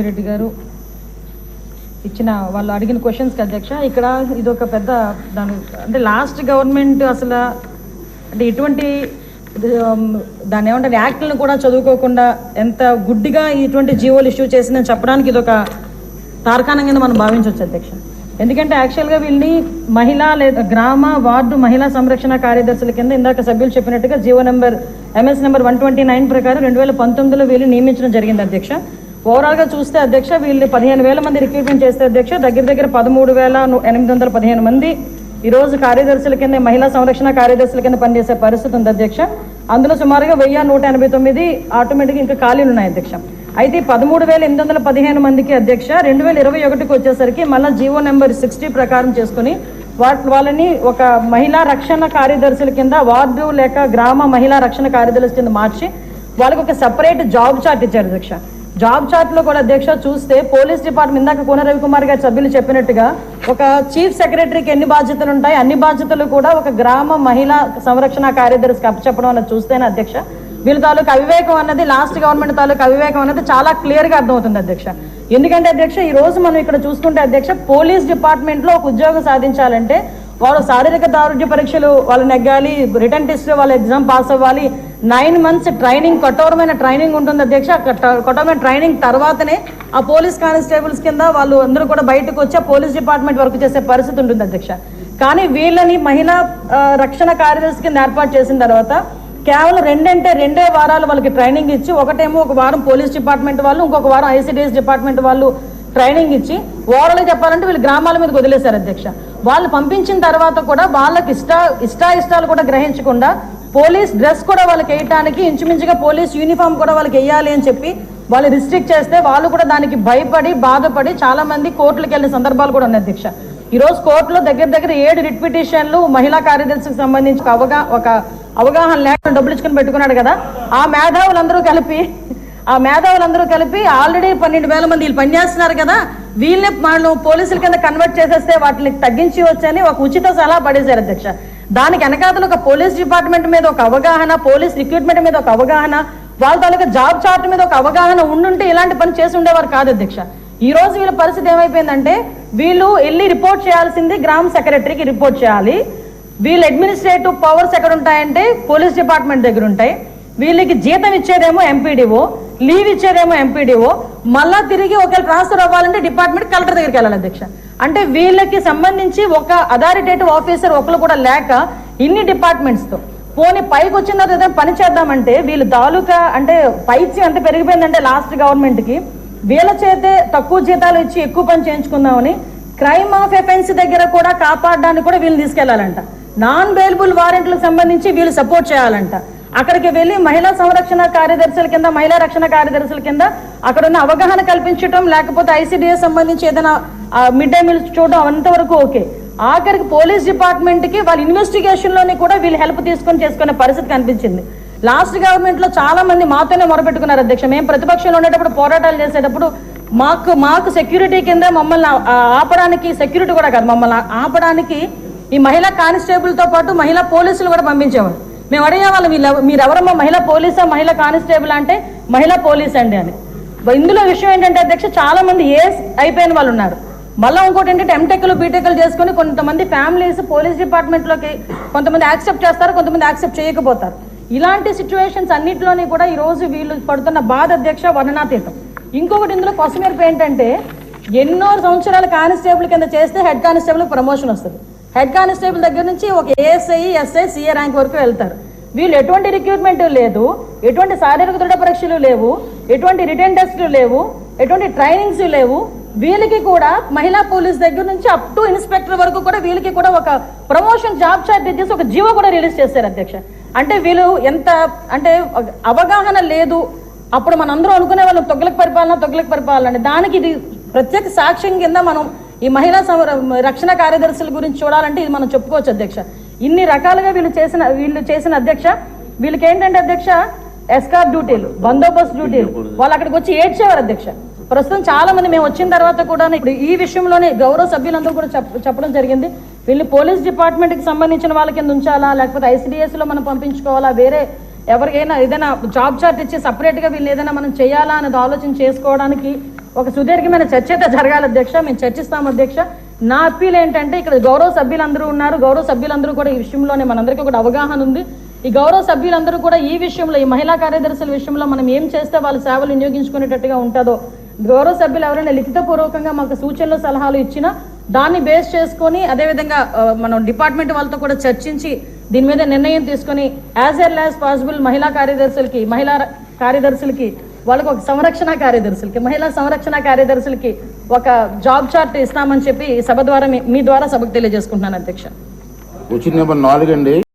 రెడ్డి గారు ఇచ్చిన వాళ్ళు అడిగిన క్వశ్చన్స్కి అధ్యక్ష, ఇక్కడ ఇది ఒక పెద్ద దాని అంటే లాస్ట్ గవర్నమెంట్ అసలు అంటే ఇటువంటి దాన్ని ఏమంటారు యాక్ట్లను కూడా చదువుకోకుండా ఎంత గుడ్డిగా ఇటువంటి జీవోలు ఇష్యూ చేసిందని చెప్పడానికి ఇది ఒక తార్కాణం కింద మనం భావించవచ్చు అధ్యక్ష. ఎందుకంటే యాక్చువల్గా వీళ్ళని మహిళా లేదా గ్రామ వార్డు మహిళా సంరక్షణ కార్యదర్శుల కింద ఇందాక సభ్యులు చెప్పినట్టుగా జీవో నెంబర్ ఎంఎస్ నెంబర్ 129 ప్రకారం 2019లో వీళ్ళు నియమించడం జరిగింది అధ్యక్ష. ఓవరాల్గా చూస్తే అధ్యక్ష వీళ్ళు 15,000 మంది రిక్రూట్మెంట్ చేస్తే అధ్యక్ష దగ్గర 13,815 మంది ఈరోజు కార్యదర్శుల కింద మహిళా సంరక్షణ కార్యదర్శుల కింద పనిచేసే పరిస్థితి ఉంది అధ్యక్ష. అందులో సుమారుగా 1,189 ఆటోమేటిక్గా ఇంకా ఖాళీలు ఉన్నాయి అధ్యక్ష. అయితే 13,815 మందికి అధ్యక్ష 2021కి వచ్చేసరికి మళ్ళీ జీవో నెంబర్ 60 ప్రకారం చేసుకుని వాళ్ళని ఒక మహిళా రక్షణ కార్యదర్శుల కింద వార్డు లేక గ్రామ మహిళా రక్షణ కార్యదర్శుల కింద మార్చి వాళ్ళకి ఒక సపరేట్ జాబ్ చార్ట్ ఇచ్చారు అధ్యక్ష. జాబ్ చార్ట్లో కూడా అధ్యక్ష చూస్తే పోలీస్ డిపార్ట్మెంట్ ఇందాక కోన రవికుమార్ గారి సభ్యులు చెప్పినట్టుగా ఒక చీఫ్ సెక్రటరీకి ఎన్ని బాధ్యతలు ఉంటాయి అన్ని బాధ్యతలు కూడా ఒక గ్రామ మహిళా సంరక్షణ కార్యదర్శికి అప్పచెప్పడం అన్నది చూస్తేనే అధ్యక్ష వీళ్ళ తాలూకు అవివేకం అన్నది లాస్ట్ గవర్నమెంట్ తాలూకు అవివేకం అనేది చాలా క్లియర్గా అర్థమవుతుంది అధ్యక్ష. ఎందుకంటే అధ్యక్ష ఈ రోజు మనం ఇక్కడ చూసుకుంటే అధ్యక్ష పోలీస్ డిపార్ట్మెంట్లో ఒక ఉద్యోగం సాధించాలంటే వాళ్ళు శారీరక దారుఢ్య పరీక్షలు వాళ్ళు నెగ్గాలి, రిటర్న్ టెస్ట్ వాళ్ళు ఎగ్జామ్ పాస్ అవ్వాలి, 9 months ట్రైనింగ్ కఠోరమైన ట్రైనింగ్ ఉంటుంది అధ్యక్ష. కఠోరమైన ట్రైనింగ్ తర్వాతనే ఆ పోలీస్ కానిస్టేబుల్స్ కింద వాళ్ళు అందరూ కూడా బయటకు వచ్చి ఆ పోలీస్ డిపార్ట్మెంట్ వర్క్ చేసే పరిస్థితి ఉంటుంది అధ్యక్ష. కానీ వీళ్ళని మహిళా రక్షణ కార్యదర్శి కింద ఏర్పాటు చేసిన తర్వాత కేవలం 2 వారాలు వాళ్ళకి ట్రైనింగ్ ఇచ్చి ఒకటేమో ఒక వారం పోలీస్ డిపార్ట్మెంట్ వాళ్ళు ఇంకొక వారం ఐసిడిఎస్ డిపార్ట్మెంట్ వాళ్ళు ట్రైనింగ్ ఇచ్చి ఓవరాల్గా చెప్పాలంటే వీళ్ళు గ్రామాల మీద వదిలేశారు అధ్యక్ష. వాళ్ళు పంపించిన తర్వాత కూడా వాళ్ళకి ఇష్టాలు కూడా గ్రహించకుండా పోలీస్ డ్రెస్ కూడా వాళ్ళకి వేయటానికి ఇంచుమించుగా పోలీస్ యూనిఫామ్ కూడా వాళ్ళకి వేయాలి అని చెప్పి వాళ్ళు రిస్ట్రిక్ట్ చేస్తే వాళ్ళు కూడా దానికి భయపడి బాధపడి చాలా మంది కోర్టులకు వెళ్ళిన సందర్భాలు కూడా ఉన్నాయి అధ్యక్ష. ఈరోజు కోర్టులో దగ్గర 7 రిట్ పిటిషన్లు మహిళా కార్యదర్శికి సంబంధించి ఒక అవగాహన లేకుండా డబ్బులు ఇచ్చుకుని పెట్టుకున్నాడు కదా, ఆ మేధావులందరూ కలిపి ఆల్రెడీ 12,000 మంది వీళ్ళు పనిచేస్తున్నారు కదా వీళ్ళని వాళ్ళు పోలీసుల కింద కన్వర్ట్ చేసేస్తే వాటిని తగ్గించి వచ్చని ఒక ఉచిత సలహా పడేశారు అధ్యక్ష. దానికి వెనకాతలు ఒక పోలీస్ డిపార్ట్మెంట్ మీద ఒక అవగాహన, పోలీస్ రిక్రూట్మెంట్ మీద ఒక అవగాహన, వాళ్ళ తాలూకా జాబ్ చార్ట్ మీద ఒక అవగాహన ఉండుంటే ఇలాంటి పని చేసి ఉండేవారు కాదు అధ్యక్ష. ఈ రోజు వీళ్ళ పరిస్థితి ఏమైపోయిందంటే వీళ్ళు వెళ్ళి రిపోర్ట్ చేయాల్సింది గ్రామ సెక్రటరీకి రిపోర్ట్ చేయాలి. వీళ్ళు అడ్మినిస్ట్రేటివ్ పవర్స్ ఎక్కడ ఉంటాయంటే పోలీస్ డిపార్ట్మెంట్ దగ్గర ఉంటాయి. వీళ్ళకి జీతం ఇచ్చేదేమో ఎంపీడీఓ, లీవ్ ఇచ్చేదేమో ఎంపీడీఓ, మళ్ళా తిరిగి ఒకవేళ ట్రాన్స్ఫర్ అవ్వాలంటే డిపార్ట్మెంట్ కలెక్టర్ దగ్గరికి వెళ్ళాలి అధ్యక్ష. అంటే వీళ్ళకి సంబంధించి ఒక అథారిటేటివ్ ఆఫీసర్ ఒకరు కూడా లేక ఇన్ని డిపార్ట్మెంట్స్తో పోనీ పైకి వచ్చిన తర్వాత ఏదైనా పని చేద్దామంటే వీళ్ళు తాలూకా అంటే పైత్యం ఎంత పెరిగిపోయిందంటే లాస్ట్ గవర్నమెంట్కి వీళ్ళ చేతే తక్కువ జీతాలు ఇచ్చి ఎక్కువ పని చేయించుకుందామని క్రైమ్ ఆఫ్ ఎఫెన్స్ దగ్గర కూడా కాపాడడానికి కూడా వీళ్ళు తీసుకెళ్లాలంట. నాన్ బెయిలబుల్ వారెంట్లకు సంబంధించి వీళ్ళు సపోర్ట్ చేయాలంట. అక్కడికి వెళ్ళి మహిళా సంరక్షణ కార్యదర్శుల కింద మహిళా రక్షణ కార్యదర్శుల కింద అక్కడ ఉన్న అవగాహన కల్పించడం లేకపోతే ఐసిడిఎస్ సంబంధించి ఏదైనా మిడ్ డే మీల్స్ చూడడం అంతవరకు ఓకే. ఆఖరికి పోలీస్ డిపార్ట్మెంట్కి వాళ్ళ ఇన్వెస్టిగేషన్లోని కూడా వీళ్ళు హెల్ప్ చేసుకునే పరిస్థితి కనిపించింది. లాస్ట్ గవర్నమెంట్లో చాలా మంది మాతోనే మొరపెట్టుకున్నారు అధ్యక్ష. మేము ప్రతిపక్షంలో ఉండేటప్పుడు పోరాటాలు చేసేటప్పుడు మాకు సెక్యూరిటీ కింద మమ్మల్ని ఆపడానికి, సెక్యూరిటీ కూడా కాదు మమ్మల్ని ఆపడానికి ఈ మహిళా కానిస్టేబుల్తో పాటు మహిళా పోలీసులు కూడా పంపించేవారు. మేము అడిగేవాళ్ళం మీరెవరమ్మా మహిళా పోలీసా మహిళా కానిస్టేబుల్ అంటే మహిళా పోలీస్ అండి అని. ఇందులో విషయం ఏంటంటే అధ్యక్ష చాలా మంది ఏస్ అయిపోయిన వాళ్ళు ఉన్నారు. మళ్ళీ ఇంకోటి ఏంటంటే ఎంటెక్లు బీటెక్లు చేసుకుని కొంతమంది ఫ్యామిలీస్ పోలీస్ డిపార్ట్మెంట్లోకి కొంతమంది యాక్సెప్ట్ చేస్తారు, కొంతమంది యాక్సెప్ట్ చేయకపోతారు. ఇలాంటి సిచ్యువేషన్స్ అన్నింటిలోని కూడా ఈరోజు వీళ్ళు పడుతున్న బాధ అధ్యక్ష వర్ణనాతీతం. ఇంకొకటి ఇందులో కొసమేర్పు ఏంటంటే ఎన్నో సంవత్సరాల కానిస్టేబుల్ కింద చేస్తే హెడ్ కానిస్టేబుల్ ప్రమోషన్ వస్తుంది. హెడ్ కానిస్టేబుల్ దగ్గర నుంచి ఒక ఏఎస్ఐ, ఎస్ఐ, సిఏ ర్యాంక్ వరకు వెళ్తారు. వీళ్ళు ఎటువంటి రిక్రూట్మెంట్ లేదు, ఎటువంటి శారీరక దృఢ పరీక్షలు లేవు, ఎటువంటి రిటర్న్ టెస్టులు లేవు, ఎటువంటి ట్రైనింగ్స్ లేవు. వీళ్ళకి కూడా మహిళా పోలీస్ దగ్గర నుంచి అప్ టు ఇన్స్పెక్టర్ వరకు కూడా వీళ్ళకి కూడా ఒక ప్రమోషన్ జాబ్ చార్ట్ ఇచ్చేసి ఒక జీవో కూడా రిలీజ్ చేశారు అధ్యక్ష. అంటే వీళ్ళు ఎంత అంటే అవగాహన లేదు. అప్పుడు మనందరూ అనుకునే వాళ్ళం తొగ్గులకు పరిపాలన అంటే దానికి ఇది ప్రత్యేక సాక్ష్యం కింద మనం ఈ మహిళా రక్షణ కార్యదర్శుల గురించి చూడాలంటే ఇది మనం చెప్పుకోవచ్చు అధ్యక్ష. ఇన్ని రకాలుగా వీళ్ళు చేసిన అధ్యక్ష వీళ్ళకి ఏంటంటే అధ్యక్ష ఎస్కార్ డ్యూటీలు, బందోబస్తు డ్యూటీలు వాళ్ళు అక్కడికి వచ్చి ఏడ్చేవారు అధ్యక్ష. ప్రస్తుతం చాలా మంది మేము వచ్చిన తర్వాత కూడా ఇప్పుడు ఈ విషయంలోనే గౌరవ సభ్యులందరూ కూడా చెప్పడం జరిగింది. వీళ్ళు పోలీస్ డిపార్ట్మెంట్కి సంబంధించిన వాళ్ళ కింద ఉంచాలా లేకపోతే ఐసిడిఎస్లో మనం పంపించుకోవాలా, వేరే ఎవరికైనా ఏదైనా జాబ్ చార్ట్ ఇచ్చి సపరేట్గా వీళ్ళు ఏదైనా మనం చేయాలా అనేది ఆలోచన చేసుకోవడానికి ఒక సుదీర్ఘమైన చర్చ అయితే జరగాలి అధ్యక్ష. మేము చర్చిస్తాం అధ్యక్ష. నా అప్పీల్ ఏంటంటే ఇక్కడ గౌరవ సభ్యులందరూ ఉన్నారు, గౌరవ సభ్యులందరూ కూడా ఈ విషయంలోనే మనందరికీ కూడా అవగాహన ఉంది. ఈ గౌరవ సభ్యులందరూ కూడా ఈ విషయంలో, ఈ మహిళా కార్యదర్శుల విషయంలో మనం ఏం చేస్తే వాళ్ళ సేవలు వినియోగించుకునేటట్టుగా ఉంటుందో గౌరవ సభ్యులు ఎవరైనా లిఖితపూర్వకంగా మాకు సూచనలు సలహాలు ఇచ్చినా దాన్ని బేస్ చేసుకొని అదేవిధంగా మనం డిపార్ట్మెంట్ వాళ్ళతో కూడా చర్చించి దీని మీద నిర్ణయం తీసుకొని యాజ్ ఎర్లీ యాజ్ పాసిబుల్ మహిళా కార్యదర్శులకి వాళ్ళకి ఒక మహిళా సంరక్షణ కార్యదర్శులకి ఒక జాబ్ చార్ట్ ఇస్తామని చెప్పి సభ ద్వారా మీ ద్వారా సభకు తెలియజేసుకుంటున్నాను అధ్యక్ష. క్వశ్చన్ నెంబర్ 4 అండి.